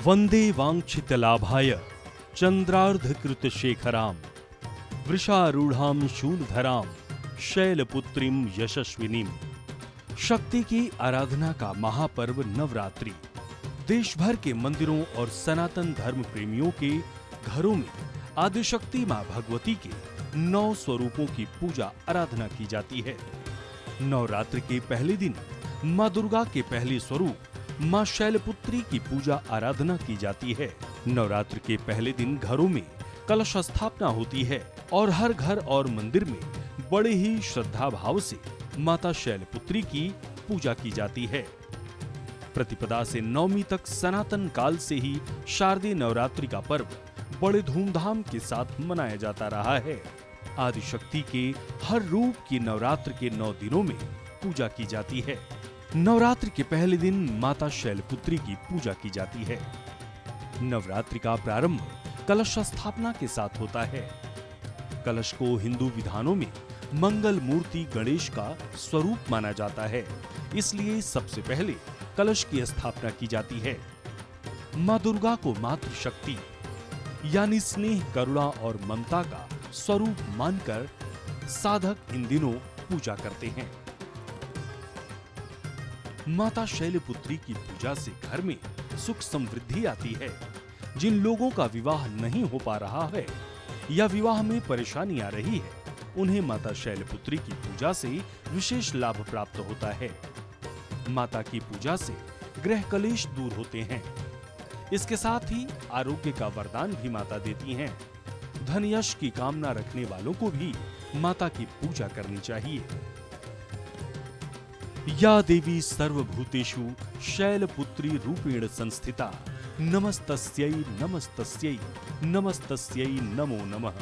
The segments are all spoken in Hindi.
वंदे वांछित लाभाय चंद्रार्धकृत शेखराम वृषारूढ़ाम शूलधराम शैलपुत्रीम यशस्विनीम। शक्ति की आराधना का महापर्व नवरात्रि देश भर के मंदिरों और सनातन धर्म प्रेमियों के घरों में आदिशक्ति मां भगवती के 9 स्वरूपों की पूजा आराधना की जाती है। नवरात्र के पहले दिन मां दुर्गा के पहले स्वरूप मां शैलपुत्री की पूजा आराधना की जाती है। नवरात्र के पहले दिन घरों में कलश स्थापना होती है और हर घर और मंदिर में बड़े ही श्रद्धा भाव से माता शैलपुत्री की पूजा की जाती है। प्रतिपदा से नवमी तक सनातन काल से ही शारदीय नवरात्रि का पर्व बड़े धूमधाम के साथ मनाया जाता रहा है। आदिशक्ति के हर रूप की नवरात्र के 9 दिनों में पूजा की जाती है। नवरात्रि के पहले दिन माता शैलपुत्री की पूजा की जाती है। नवरात्रि का प्रारंभ कलश स्थापना के साथ होता है। कलश को हिंदू विधानों में मंगल मूर्ति गणेश का स्वरूप माना जाता है, इसलिए सबसे पहले कलश की स्थापना की जाती है। मां दुर्गा को मातृशक्ति यानी स्नेह, करुणा और ममता का स्वरूप मानकर साधक इन दिनों पूजा करते हैं। माता शैलपुत्री की पूजा से घर में सुख समृद्धि आती है। जिन लोगों का विवाह नहीं हो पा रहा है या विवाह में परेशानी आ रही है, उन्हें माता शैलपुत्री की पूजा से विशेष लाभ प्राप्त होता है। माता की पूजा से ग्रह कलेश दूर होते हैं। इसके साथ ही आरोग्य का वरदान भी माता देती हैं। धन यश की कामना रखने वालों को भी माता की पूजा करनी चाहिए। या देवी सर्वभूतेषु शैलपुत्री रूपेण संस्थिता नमस्तस्यै नमस्तस्यै नमस्तस्यै नमो नमः।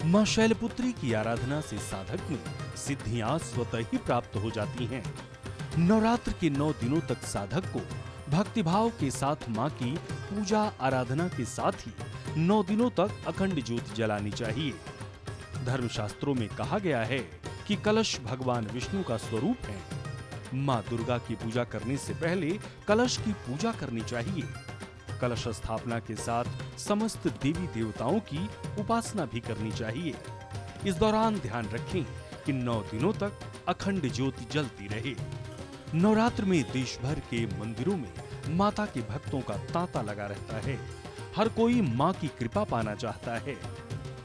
मां शैलपुत्री की आराधना से साधक में सिद्धियां स्वतः ही प्राप्त हो जाती हैं। नवरात्र के 9 दिनों तक साधक को भक्तिभाव के साथ मां की पूजा आराधना के साथ ही 9 दिनों तक अखंड ज्योति जलानी चाहिए। धर्मशास्त्रों में कहा गया है कि कलश भगवान विष्णु का स्वरूप है। मां दुर्गा की पूजा करने से पहले कलश की पूजा करनी चाहिए। कलश स्थापना के साथ समस्त देवी देवताओं की उपासना भी करनी चाहिए। इस दौरान ध्यान रखें कि 9 दिनों तक अखंड ज्योति जलती रहे। नवरात्र में देश भर के मंदिरों में माता के भक्तों का तांता लगा रहता है। हर कोई मां की कृपा पाना चाहता है।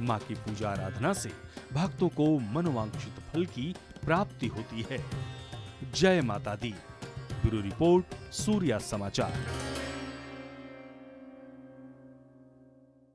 मां की पूजा आराधना से भक्तों को मनोवांछित फल की प्राप्ति होती है। जय माता दी। ब्यूरो रिपोर्ट, सूर्या समाचार।